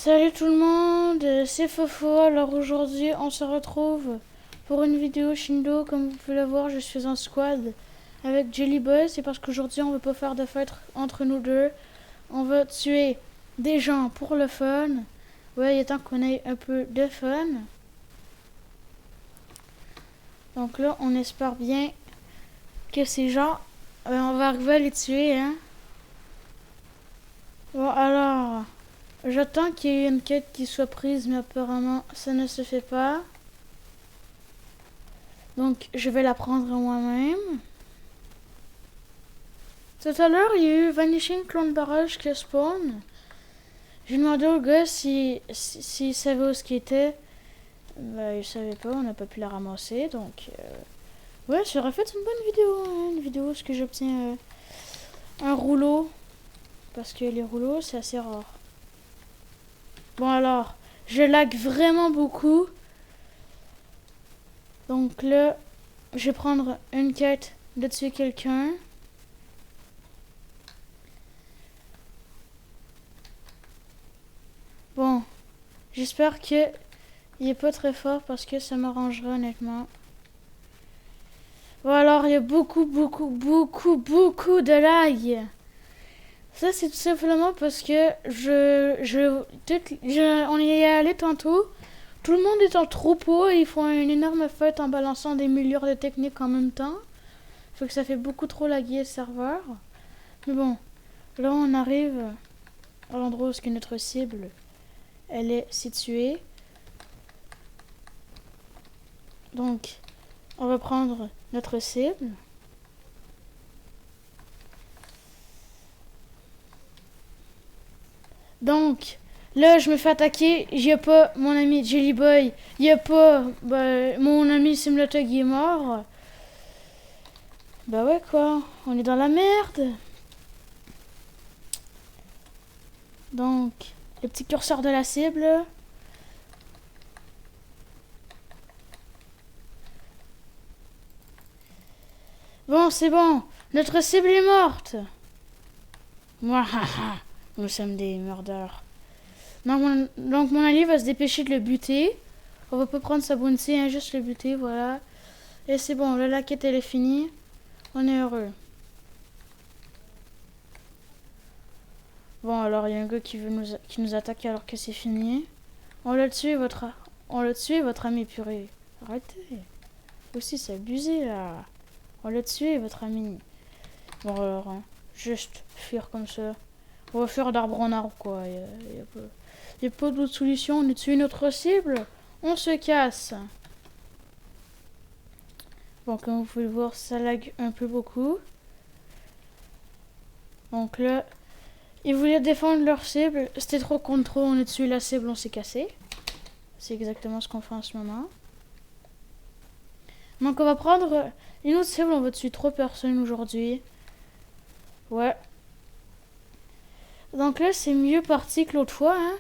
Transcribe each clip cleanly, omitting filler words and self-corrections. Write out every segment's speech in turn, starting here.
Salut tout le monde, c'est Fofo. Alors aujourd'hui on se retrouve pour une vidéo Shindo. Comme vous pouvez le voir, je suis en squad avec Jelly Boy. C'est parce qu'aujourd'hui on veut pas faire de fight entre nous deux. On va tuer des gens pour le fun. Ouais, il est temps qu'on ait un peu de fun. Donc là on espère bien que ces gens, on va arriver à les tuer, hein. Bon alors, j'attends qu'il y ait une quête qui soit prise, mais apparemment ça ne se fait pas. Donc, je vais la prendre moi-même. Tout à l'heure, il y a eu Vanishing Clone Barrage qui spawn. J'ai demandé au gars s'il savait où ce qui était. Bah, il savait pas, on n'a pas pu la ramasser. Donc, ouais, j'aurais fait une bonne vidéo. Hein, une vidéo où ce que j'obtiens un rouleau. Parce que les rouleaux, c'est assez rare. Bon, alors, je lag vraiment beaucoup. Donc là, je vais prendre une quête de tuer quelqu'un. Bon, j'espère que il est pas très fort parce que ça m'arrangerait honnêtement. Bon alors, il y a beaucoup de lag. Ça c'est tout simplement parce que on y est allé tantôt. Tout le monde est en troupeau et ils font une énorme fête en balançant des milliards de techniques en même temps. Fait que ça fait beaucoup trop laguer le serveur. Mais bon, là on arrive à l'endroit où est notre cible elle est située. Donc, on va prendre notre cible. Donc, là, je me fais attaquer. J'y a pas mon ami Jelly Boy. Y a pas mon ami Simlotog qui est mort. Bah ouais, quoi. On est dans la merde. Donc, le petit curseur de la cible. Bon, c'est bon. Notre cible est morte. Mouahaha. Nous sommes des meurdeurs. Donc, mon allié va se dépêcher de le buter. On va pas prendre sa bounty, hein, juste le buter, voilà. Et c'est bon, là, la quête, elle est finie. On est heureux. Bon, alors, il y a un gars qui nous attaque alors que c'est fini. On l'a tué, votre ami purée. Arrêtez. Aussi, c'est abusé, là. On l'a tué, votre ami. Bon, alors, hein, juste fuir comme ça. On va fuir d'arbre en arbre, quoi. Y a pas d'autre solution. On a tué notre cible. On se casse. Bon, comme vous pouvez le voir, ça lag un peu beaucoup. Donc là, ils voulaient défendre leur cible. C'était trop contre trop. On a tué la cible, on s'est cassé. C'est exactement ce qu'on fait en ce moment. Donc on va prendre une autre cible. On va tuer 3 personnes aujourd'hui. Ouais. Donc là, c'est mieux parti que l'autre fois. Hein.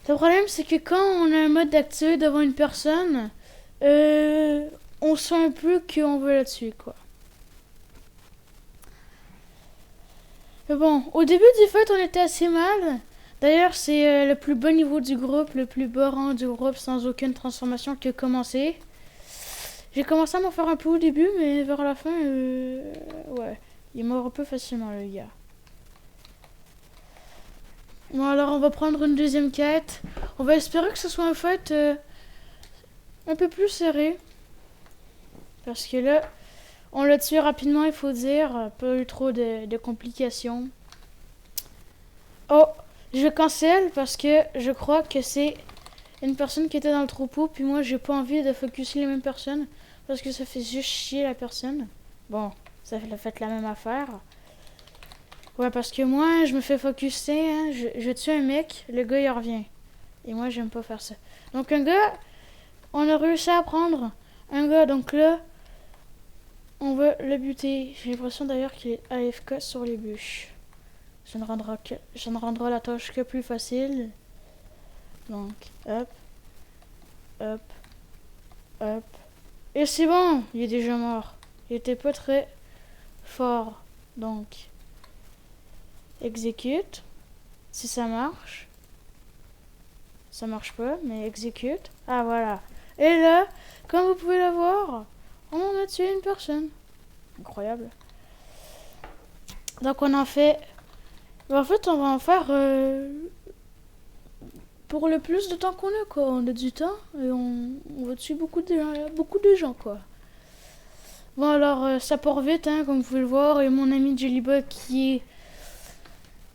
Le problème, c'est que quand on a un mode d'actuer devant une personne, on sent un peu qu'on veut la tuer, quoi. Mais bon, au début du fight, on était assez mal. D'ailleurs, c'est le plus bas niveau du groupe, le plus bas rang du groupe sans aucune transformation qui a commencé. J'ai commencé à m'en faire un peu au début, mais vers la fin, ouais, il est mort un peu facilement, le gars. Bon, alors on va prendre une deuxième quête. On va espérer que ce soit un fight un peu plus serré. Parce que là, on l'a tué rapidement, il faut dire. Pas eu trop de complications. Oh, je cancelle parce que je crois que c'est une personne qui était dans le troupeau. Puis moi, j'ai pas envie de focuser les mêmes personnes. Parce que ça fait juste chier la personne. Bon, ça fait la même affaire. Ouais, parce que moi, je me fais focuser. Hein, je tue un mec, le gars, il revient. Et moi, j'aime pas faire ça. Donc, un gars, on a réussi à prendre un gars. Donc là, on va le buter. J'ai l'impression d'ailleurs qu'il est AFK sur les bûches. Ça ne rendra la tâche que plus facile. Donc, hop, hop, hop. Et c'est bon, il est déjà mort. Il était pas très fort. Donc, exécute. Si ça marche. Ça marche pas, mais exécute. Ah, voilà. Et là, comme vous pouvez la voir, on a tué une personne. Incroyable. Donc on en fait... En fait, on va en faire pour le plus de temps qu'on a, quoi. On a du temps et on va tuer beaucoup de gens, quoi. Bon, alors, ça part vite, hein, comme vous pouvez le voir. Et mon ami Jellybug qui est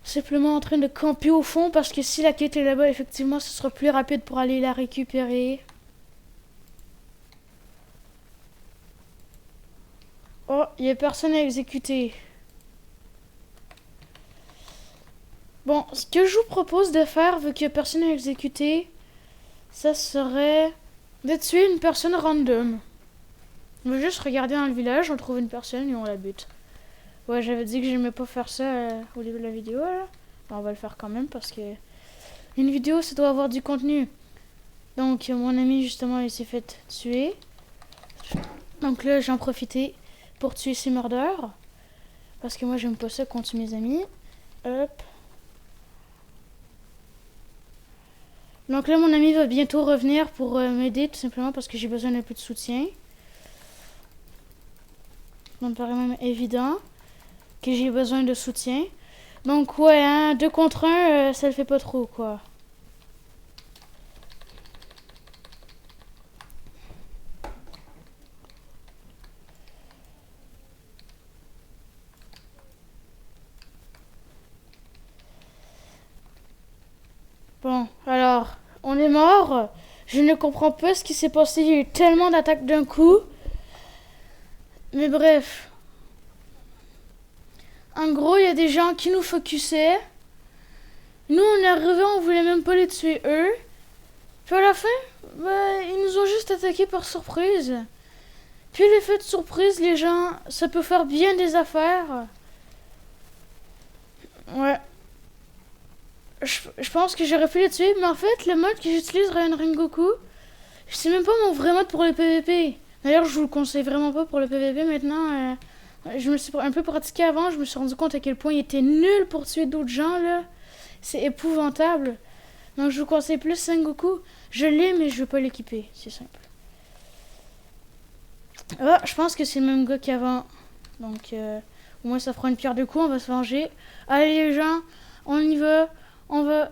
simplement en train de camper au fond parce que si la quête est là-bas, effectivement, ce sera plus rapide pour aller la récupérer. Oh, il n'y a personne à exécuter. Bon, ce que je vous propose de faire, vu qu'il n'y a personne à exécuter, ça serait de tuer une personne random. On va juste regarder dans le village, on trouve une personne et on la bute. Ouais, j'avais dit que j'aimais pas faire ça au début de la vidéo, là. Bon, on va le faire quand même parce que une vidéo, ça doit avoir du contenu. Donc, mon ami, justement, il s'est fait tuer. Donc là, j'en profitais pour tuer ces meurdeurs. Parce que moi, j'aime pas ça contre mes amis. Hop. Donc là, mon ami va bientôt revenir pour m'aider, tout simplement parce que j'ai besoin d'un peu de soutien. Ça me paraît même évident que j'ai besoin de soutien. Donc ouais, hein, 2 contre 1, ça le fait pas trop, quoi. Bon, alors, on est mort. Je ne comprends pas ce qui s'est passé. Il y a eu tellement d'attaques d'un coup. Mais bref. En gros, il y a des gens qui nous focusaient. Nous, on est arrivés, on voulait même pas les tuer eux. Puis à la fin, bah, ils nous ont juste attaqués par surprise. Puis l'effet de surprise, les gens, ça peut faire bien des affaires. Ouais. Je pense que j'aurais pu les tuer, mais en fait, le mode que j'utilise, Ryan Rengoku, c'est même pas mon vrai mode pour le PVP. D'ailleurs, je vous le conseille vraiment pas pour le PVP maintenant. Je me suis un peu pratiqué avant, je me suis rendu compte à quel point il était nul pour tuer d'autres gens, là. C'est épouvantable. Donc, je vous conseille plus Sengoku. Je l'ai, mais je veux pas l'équiper. C'est simple. Ah, je pense que c'est le même gars qu'avant. Donc, au moins, ça fera une pierre de coups. On va se venger. Allez, les gens, on y va. On va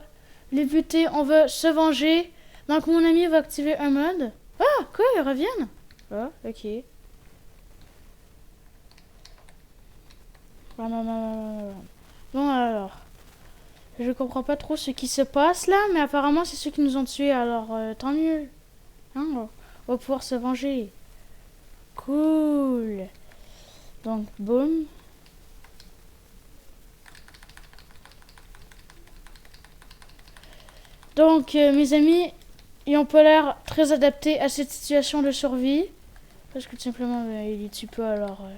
les buter. On va se venger. Donc, mon ami va activer un mode. Ah, quoi, ils reviennent? Ah, ok. Bon, alors. Je comprends pas trop ce qui se passe là, mais apparemment, c'est ceux qui nous ont tués. Alors, tant mieux. Hein, on va pouvoir se venger. Cool. Donc, boum. Donc, mes amis, ils ont pas l'air très adaptés à cette situation de survie. Parce que tout simplement, il est tue pas, alors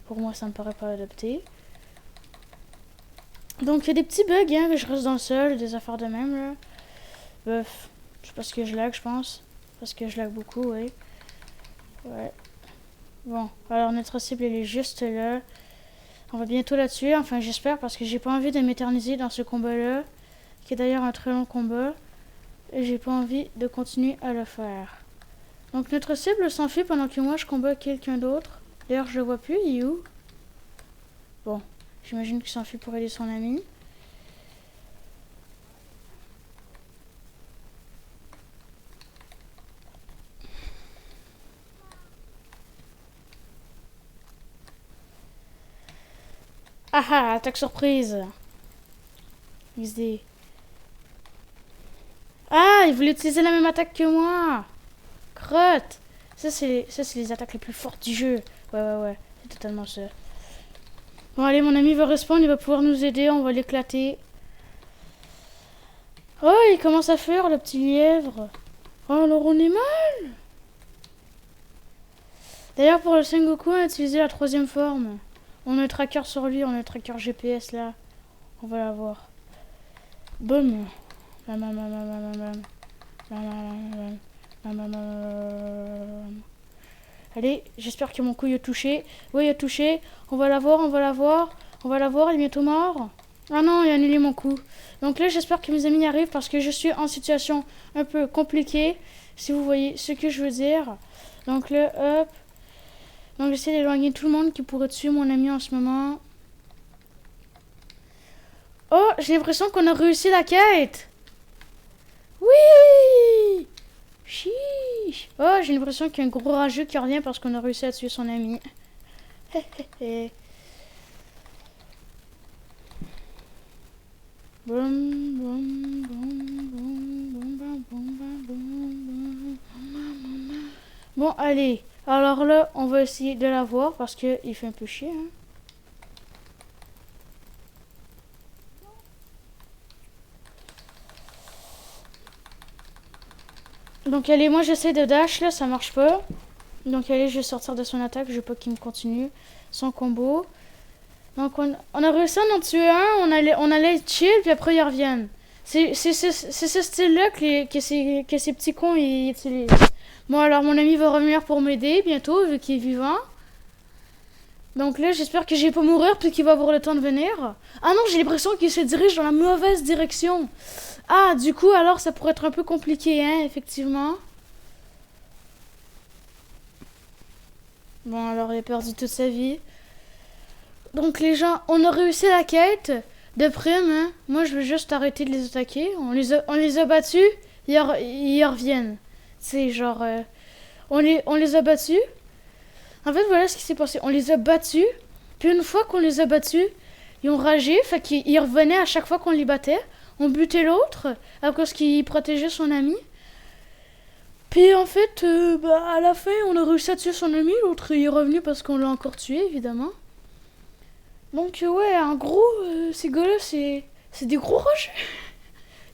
pour moi, ça me paraît pas adapté. Donc, il y a des petits bugs, hein, que je reste dans le sol, des affaires de même, là. Bref, c'est parce que je lag, je pense. Parce que je lag beaucoup, oui. Ouais. Bon, alors notre cible, elle est juste là. On va bientôt la tuer, enfin j'espère, parce que j'ai pas envie de m'éterniser dans ce combat-là. Qui est d'ailleurs un très long combat. Et j'ai pas envie de continuer à le faire. Donc notre cible s'enfuit pendant que moi je combats quelqu'un d'autre. D'ailleurs je le vois plus, il est où? Bon, j'imagine qu'il s'enfuit pour aider son ami. Ah ah, attaque surprise. XD. Ah, il voulait utiliser la même attaque que moi. Crotte. Ça, c'est les attaques les plus fortes du jeu. Ouais. C'est totalement ça. Bon, allez, mon ami va respawn. Il va pouvoir nous aider. On va l'éclater. Oh, il commence à faire le petit lièvre. Oh, alors on est mal. D'ailleurs, pour le Sengoku, on a utilisé la 3e forme. On a un tracker sur lui. On a un tracker GPS là. On va l'avoir. Boum. Allez, j'espère que mon coup il a touché. Oui, il a touché. On va la voir. Il est bientôt mort. Ah non, il a annulé mon coup. Donc là, j'espère que mes amis y arrivent parce que je suis en situation un peu compliquée. Si vous voyez ce que je veux dire. Donc là, hop. Donc j'essaie d'éloigner tout le monde qui pourrait tuer mon ami en ce moment. Oh, j'ai l'impression qu'on a réussi la quête. Oui! Chiche. Oh, j'ai l'impression qu'il y a un gros rageux qui revient parce qu'on a réussi à tuer son ami. Bon, allez. Alors là, on va essayer de la voir parce qu'il fait un peu chier. Hein. Donc allez, moi j'essaie de dash là, ça marche pas. Donc allez, je vais sortir de son attaque, je veux pas qu'il me continue son combo. Donc on a réussi à en tuer un, on allait chill, puis après ils reviennent. C'est ce style-là que ces petits cons ils utilisent. Bon alors mon ami va revenir pour m'aider bientôt, vu qu'il est vivant. Donc là j'espère que je vais pas mourir, puis qu'il va avoir le temps de venir. Ah non, j'ai l'impression qu'il se dirige dans la mauvaise direction. Ah, du coup alors ça pourrait être un peu compliqué, hein, effectivement. Bon alors il a perdu toute sa vie. Donc les gens, on a réussi la quête de prime. Hein. Moi, je veux juste arrêter de les attaquer. On les a battus, ils reviennent. C'est genre, on les a battus. En fait, voilà ce qui s'est passé. On les a battus. Puis une fois qu'on les a battus, ils ont ragé. Fait qu'ils revenaient à chaque fois qu'on les battait. On butait l'autre à cause qu'il protégeait son ami. Puis en fait, à la fin, on a réussi à tuer son ami. L'autre est revenu parce qu'on l'a encore tué, évidemment. Donc ouais, en gros, ces gars-là, c'est des gros rochers.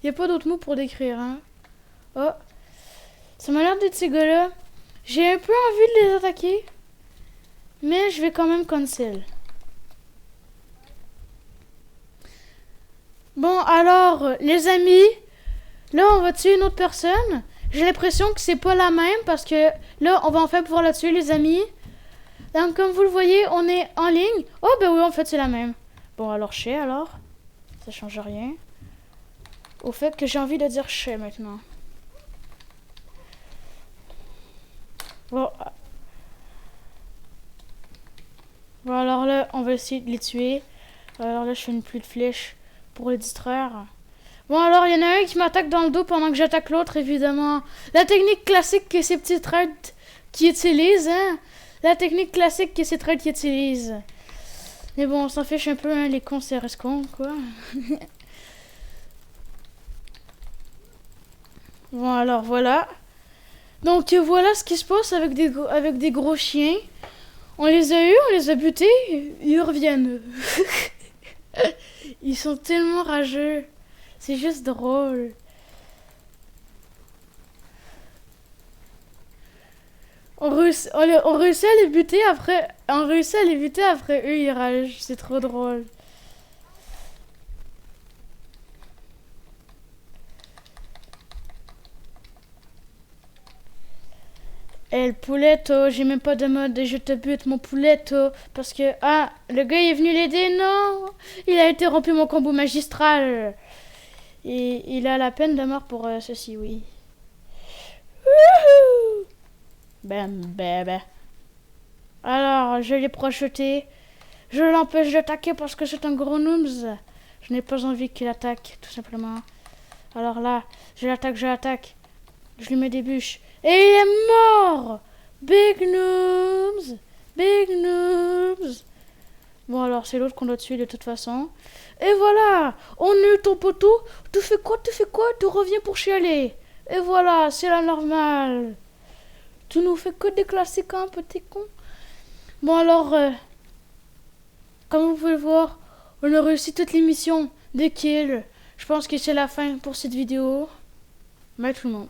Y a pas d'autre mot pour décrire, hein. Oh, ça m'a l'air d'être ces gars-là. J'ai un peu envie de les attaquer, mais je vais quand même cancel. Bon, alors, les amis, là, on va tuer une autre personne. J'ai l'impression que c'est pas la même parce que là, on va enfin pouvoir la tuer, les amis. Donc, comme vous le voyez, on est en ligne. Oh, ben oui, en fait, c'est la même. Bon, alors, chez, alors. Ça change rien. Au fait que j'ai envie de dire chez, maintenant. Bon. Bon, alors là, on va essayer de les tuer. Alors là, je fais une pluie de flèches pour les distraire. Bon, alors, il y en a un qui m'attaque dans le dos pendant que j'attaque l'autre, évidemment. La technique classique que ces petits trades qui utilisent, hein. La technique classique que ces trades qui utilisent. Mais bon, on s'en fiche un peu, hein, les cons, c'est reste con, quoi. Bon, alors, voilà. Donc, voilà ce qui se passe avec des gros chiens. On les a eus, on les a butés, ils reviennent. Ils sont tellement rageux. C'est juste drôle. On réussit à les buter après. On réussit à les buter après eux ils ragent. C'est trop drôle. Eh le pouletto, j'ai même pas de mode je te bute mon pouletto. Parce que. Ah, le gars est venu l'aider, non. Il a interrompu mon combo magistral. Et il a la peine de mort pour ceci, oui. Wouhou! Bam, bam. Alors, je l'ai projeté. Je l'empêche d'attaquer parce que c'est un gros noobs. Je n'ai pas envie qu'il attaque, tout simplement. Alors là, je l'attaque. Je lui mets des bûches. Et il est mort! Big noobs! Big noobs! Bon, alors, c'est l'autre qu'on doit tuer de toute façon. Et voilà! On a eu ton poteau. Tu fais quoi? Tu reviens pour chialer. Et voilà, c'est la normale. Tu nous fais que des classiques, hein, petit con. Bon, alors, comme vous pouvez le voir, on a réussi toutes les missions de kill. Je pense que c'est la fin pour cette vidéo. Bye tout le monde.